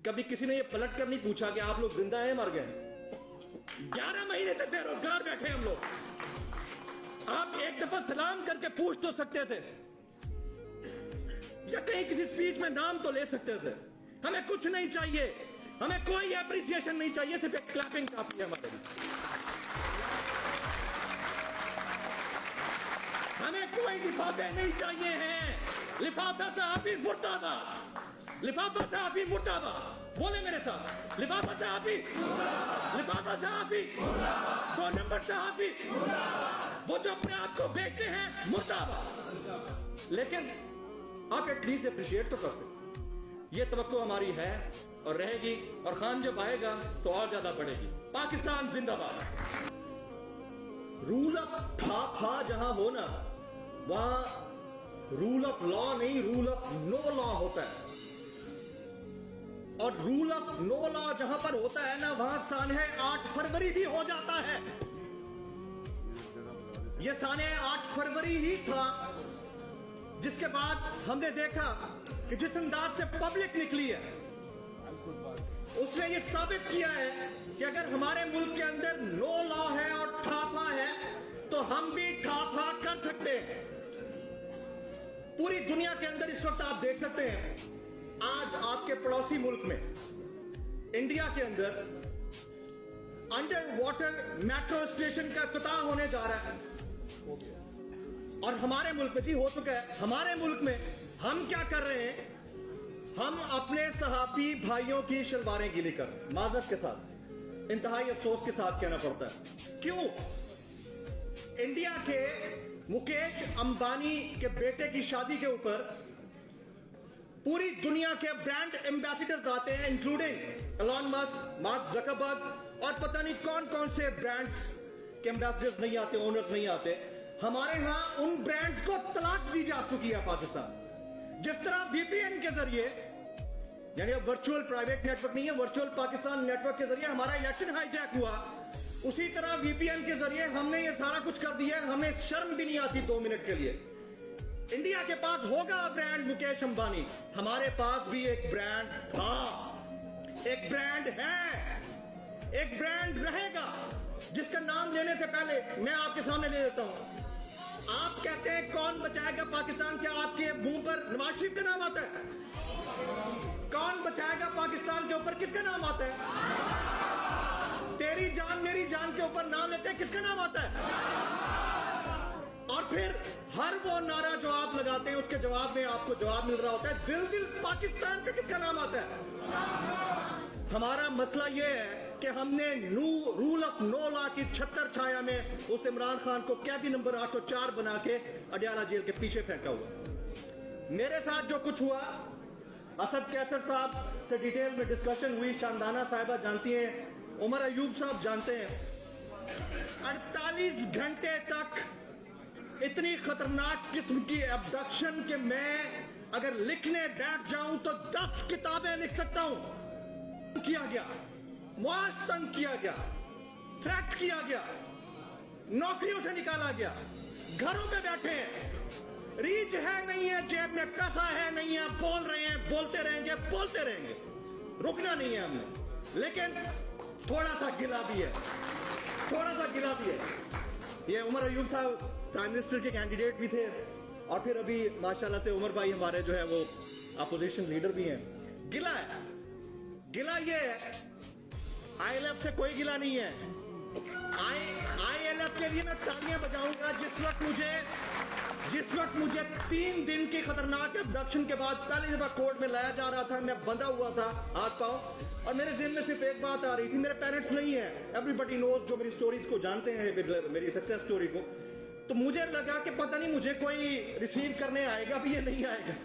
कभी किसी ने ये पलट कर नहीं पूछा कि आप लोग जिंदा हैं मर गए? 11 महीने से बेरोजगार बैठे हम लोग। आप एक दफा सलाम करके पूछ तो सकते थे, या कहीं किसी स्पीच में नाम तो ले सकते थे। हमें कुछ नहीं चाहिए, हमें कोई एप्रिसिएशन नहीं चाहिए, सिर्फ एक क्लैपिंग काफी है हमारे लिए। हमें कोई लिफाफे नहीं चाहिए हैं। लिफाफा से हाफिज मुर्दाबाद, लिफाफा से हाफिज मुर्दाबाद। बोले मेरे साथ, लिफाफा से हाफिज, लिफाफा से हाफिज, 2 नंबर से हाफिज, वो जो अपने आप को बेचते हैं मुर्दाबाद। लेकिन आप एटलीस्ट अप्रिशिएट तो कर सकते। ये तवक्को हमारी है और रहेगी, और खान जब आएगा तो और ज्यादा बढ़ेगी। पाकिस्तान जिंदाबाद। रूल ऑफ था जहां होना, वहां रूल ऑफ लॉ नहीं, रूल ऑफ नो लॉ होता है। और रूल ऑफ नो लॉ जहां पर होता है ना, वहां सानहे 8 फरवरी भी हो जाता है। यह सानहे 8 फरवरी ही था जिसके बाद हमने देखा कि जिस अंदाज से पब्लिक निकली है, उसने ये साबित किया है कि अगर हमारे मुल्क के अंदर नो लॉ है और ठाफा है, तो हम भी ठाफा कर सकते हैं। पूरी दुनिया के अंदर इस वक्त आप देख सकते हैं, आज आपके पड़ोसी मुल्क में, इंडिया के अंदर अंडर वाटर मेट्रो स्टेशन का इफ्तिताह होने जा रहा है। और हमारे मुल्क में भी हो चुका है। हमारे मुल्क में हम क्या कर रहे हैं? हम अपने सहाफी भाइयों की शलवारें गीली कर, माजरत के साथ, इंतहाई अफसोस के साथ कहना पड़ता है। क्यों? इंडिया के मुकेश अंबानी के बेटे की शादी के ऊपर पूरी दुनिया के ब्रांड एम्बेसडर्स आते हैं, including Elon Musk, Mark Zuckerberg, और पता नहीं कौन कौन से ब्रांड्स के एम्बेसडर्स नहीं आते, ओनर्स नहीं आते। हमारे यहां उन ब्रांड्स को तलाक दी जा चुकी है पाकिस्तान। जिस तरह वीपीएन के जरिए, यानी अब वर्चुअल प्राइवेट नेटवर्क नहीं है, वर्चुअल पाकिस्तान नेटवर्क के जरिए हमारा इलेक्शन हाईजैक हुआ, उसी तरह वीपीएन के जरिए हमने ये सारा कुछ कर दिया। हमें शर्म भी नहीं आती 2 मिनट के लिए। इंडिया के पास होगा ब्रांड मुकेश अंबानी, हमारे पास भी एक ब्रांड था, एक ब्रांड है, एक ब्रांड रहेगा, जिसका नाम लेने से पहले मैं आपके सामने ले देता हूं। आप कहते हैं कौन बचाएगा पाकिस्तान, क्या आपके मुंह पर नवाज शरीफ का नाम आता है? कौन बचाएगा पाकिस्तान के ऊपर किसका नाम आता है? तेरी जान मेरी जान के ऊपर नाम लेते हैं, किसका नाम आता है? और फिर हर वो नारा जो आप लगाते हैं, उसके जवाब में आपको जवाब मिल रहा होता है, दिल दिल पाकिस्तान पे किसका नाम आता है? हमारा मसला यह है कि हमने रूल ऑफ नो लॉ की छत्तर छाया में उस इमरान खान को कैदी नंबर 804 बना के अडियाला जेल के पीछे फेंका हुआ। मेरे साथ जो कुछ हुआ, असद कैसर साहब से डिटेल में डिस्कशन हुई, शानदाना साहिबा जानती हैं, उमर अयूब साहब जानते हैं। 48 घंटे तक इतनी खतरनाक किस्म की एब्डक्शन कि मैं अगर लिखने बैठ जाऊं तो 10 किताबें लिख सकता हूं। किया गया, मुआश तंग किया गया, थ्रेट किया गया, नौकरियों से निकाला गया, घरों में बैठे हैं, रीच है नहीं है, जेब में पैसा है नहीं है, बोल रहे हैं, बोलते रहेंगे, बोलते रहेंगे, रुकना नहीं है हमने। लेकिन थोड़ा सा गिला भी है, थोड़ा सा गिला भी है। ये उमर अयूब साहब प्राइम मिनिस्टर के कैंडिडेट भी थे, और फिर अभी माशाल्लाह से उमर भाई हमारे जो है वो अपोजिशन लीडर भी हैं। गिला है, गिला ये है, आईएलएफ से कोई गिला नहीं है। आईएलएफ के लिए मैं तालियां बजाऊंगा। जिस वक्त मुझे 3 दिन की खतरनाक एब्डक्शन के बाद पहली दफा कोर्ट में लाया जा रहा था, मैं बंधा हुआ था हाथ पांव, और मेरे दिल में सिर्फ एक बात आ रही थी, मेरे पेरेंट्स नहीं है, एवरीबडी नोज, जो मेरी स्टोरीज को जानते हैं, मेरी सक्सेस स्टोरी को, तो मुझे लगा कि पता नहीं मुझे कोई रिसीव करने आएगा, भी ये नहीं आएगा।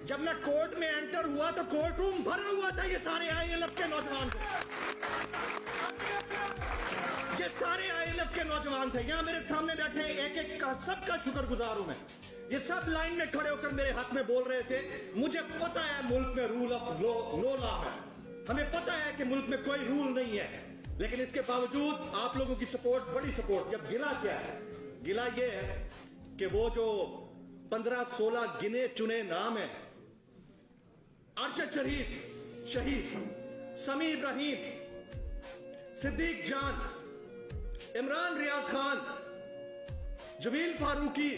जब मैं कोर्ट में एंटर हुआ तो कोर्ट रूम भरा हुआ था, ये सारे आईएलएफ के नौजवान थे, ये सारे आईएलएफ के नौजवान थे, यहां मेरे सामने बैठे एक एक का सबका शुक्रगुजार हूं मैं। ये सब लाइन में खड़े होकर मेरे हक में बोल रहे थे। मुझे पता है मुल्क में रूल ऑफ नो लॉ है, हमें पता है कि मुल्क में कोई रूल नहीं है, लेकिन इसके बावजूद आप लोगों की सपोर्ट, बड़ी सपोर्ट। जब गिला क्या है? गिला ये है कि वो जो 15-16 गिने चुने नाम है, अरशद शरीफ शहीद समी इब्राहिम, सिद्दीक जान, इमरान रियाज खान, जमील फारूकी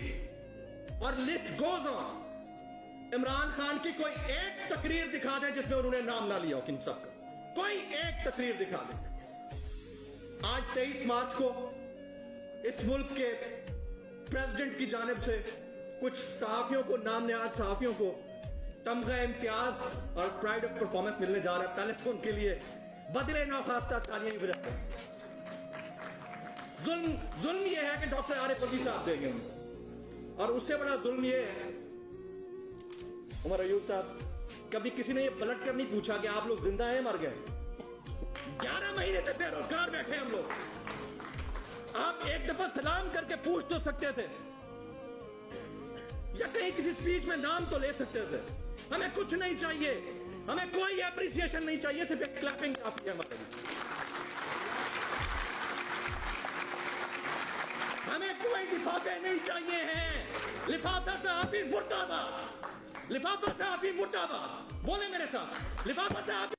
और list goes on. Imran Khan की कोई एक तकरीर दिखा दें जिसमें उन्होंने नाम ना लिया हो किन सबका, कोई एक तकरीर दिखा दें। आज 23 मार्च को इस मुल्क के प्रेसिडेंट की जानिब से कुछ सहाफियों को, नाम निहाद सहाफियों को तमगा इम्तियाज और प्राइड ऑफ परफॉर्मेंस मिलने जा रहा है। पहले तो उनके लिए बदले नौखास्ता तालियां ही बजाते हैं। जुल्म यह है कि डॉक्टर आरिफ अलवी साहब देंगे उनको, और उससे बड़ा जुल्म यह है उमर अयूब साहब, कभी किसी ने ये पलट कर नहीं पूछा कि आप लोग जिंदा हैं मर गए। 11 महीने से बेरोजगार बैठे हम लोग। आप एक दफा सलाम करके पूछ तो सकते थे, या कहीं किसी स्पीच में नाम तो ले सकते थे। हमें कुछ नहीं चाहिए, हमें कोई एप्रिसिएशन नहीं चाहिए, सिर्फ एक क्लैपिंग काफी है हमारे लिए। हमें कोई लिफाफे नहीं चाहिए हैं। लिफाफा सहाफी मुर्दाबाद, लिफाफा सहाफी मुर्दाबाद। बोले मेरे साथ, लिफाफा सहाफी